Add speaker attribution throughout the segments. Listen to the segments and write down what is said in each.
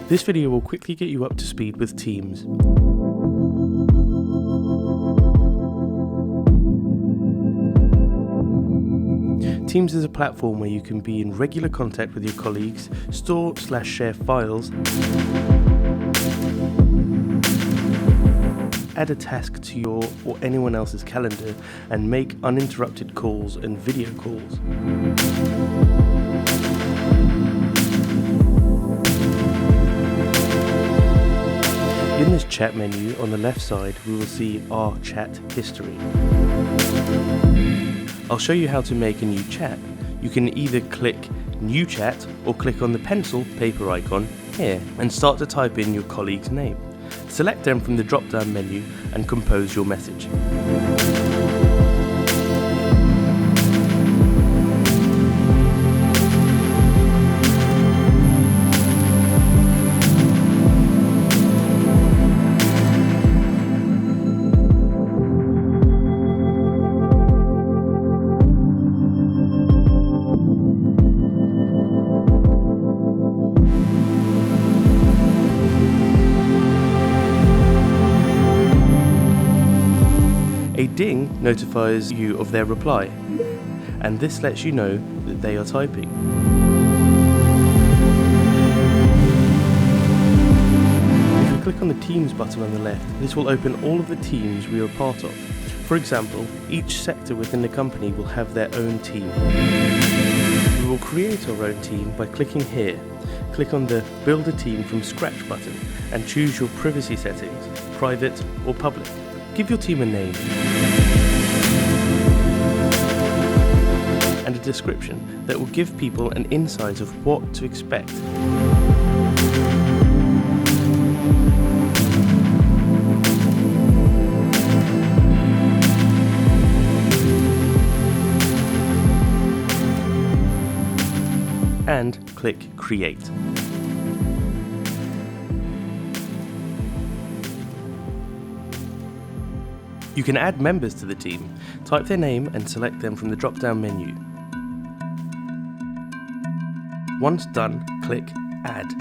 Speaker 1: This video will quickly get you up to speed with Teams. Teams is a platform where you can be in regular contact with your colleagues, store/share files, add a task to your or anyone else's calendar, and make uninterrupted calls and video calls. In this chat menu on the left side, we will see our chat history. I'll show you how to make a new chat. You can either click New Chat or click on the pencil paper icon here and start to type in your colleague's name. Select them from the drop-down menu and compose your message. A ding notifies you of their reply, and this lets you know that they are typing. If you click on the Teams button on the left, this will open all of the teams we are part of. For example, each sector within the company will have their own team. We will create our own team by clicking here. Click on the Build a Team from Scratch button and choose your privacy settings, private or public. Give your team a name and a description that will give people an insight of what to expect. And click Create. You can add members to the team. Type their name and select them from the drop-down menu. Once done, click Add.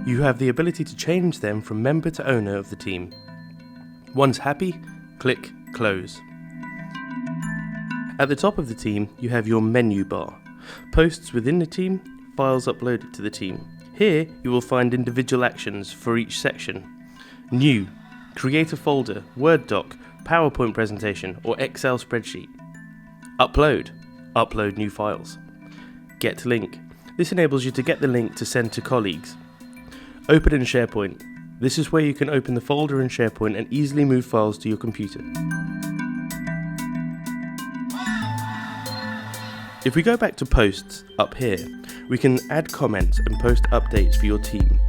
Speaker 1: You have the ability to change them from member to owner of the team. Once happy, click Close. At the top of the team, you have your menu bar. Posts within the team, files uploaded to the team. Here, you will find individual actions for each section. New. Create a folder, Word doc, PowerPoint presentation, or Excel spreadsheet. Upload. Upload new files. Get link. This enables you to get the link to send to colleagues. Open in SharePoint. This is where you can open the folder in SharePoint and easily move files to your computer. If we go back to Posts up here, we can add comments and post updates for your team.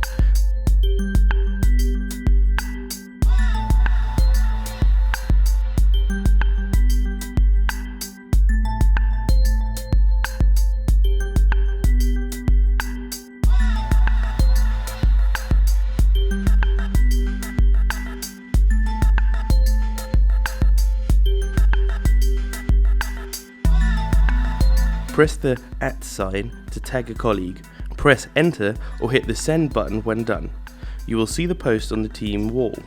Speaker 1: Press the @ sign to tag a colleague, press Enter or hit the Send button when done. You will see the post on the team wall.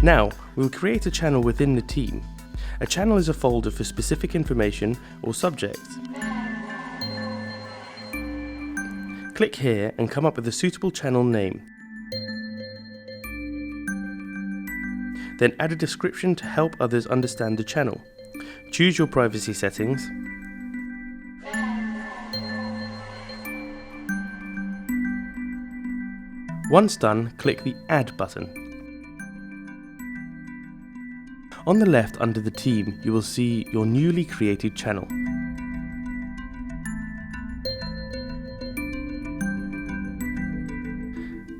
Speaker 1: Now, we will create a channel within the team. A channel is a folder for specific information or subjects. Click here and come up with a suitable channel name. Then add a description to help others understand the channel. Choose your privacy settings. Once done, click the Add button. On the left under the team, you will see your newly created channel.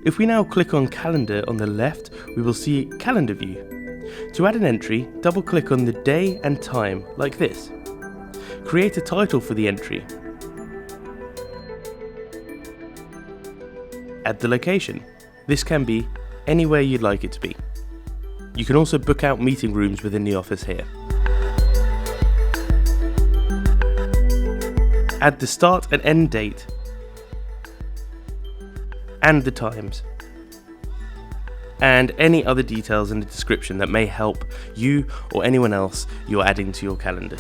Speaker 1: If we now click on Calendar on the left, we will see Calendar View. To add an entry, double-click on the day and time, like this. Create a title for the entry. Add the location. This can be anywhere you'd like it to be. You can also book out meeting rooms within the office here. Add the start and end date and the times, and any other details in the description that may help you or anyone else you're adding to your calendar.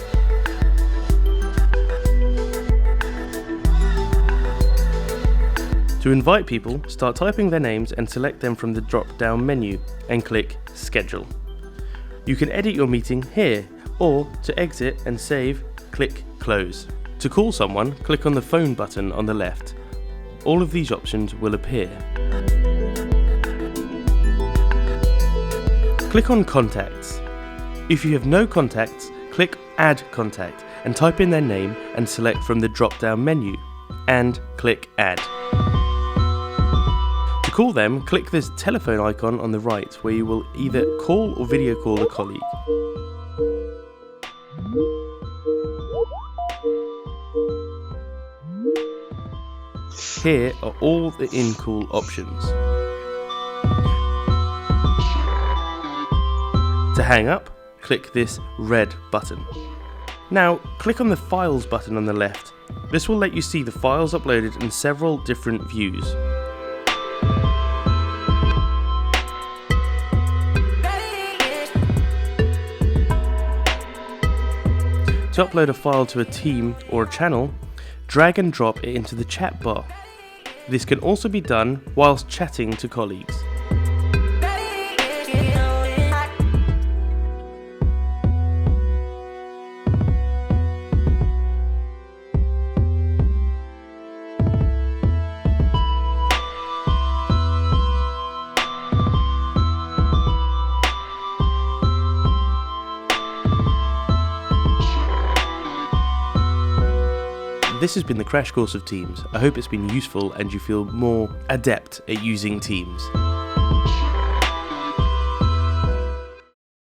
Speaker 1: To invite people, start typing their names and select them from the drop-down menu and click Schedule. You can edit your meeting here, or to exit and save, click Close. To call someone, click on the phone button on the left. All of these options will appear. Click on Contacts. If you have no contacts, click Add Contact and type in their name and select from the drop-down menu and click Add. To call them, click this telephone icon on the right where you will either call or video call a colleague. Here are all the in-call options. To hang up, click this red button. Now, click on the Files button on the left. This will let you see the files uploaded in several different views. To upload a file to a team or a channel, drag and drop it into the chat bar. This can also be done whilst chatting to colleagues. This has been the crash course of Teams. I hope it's been useful and you feel more adept at using Teams.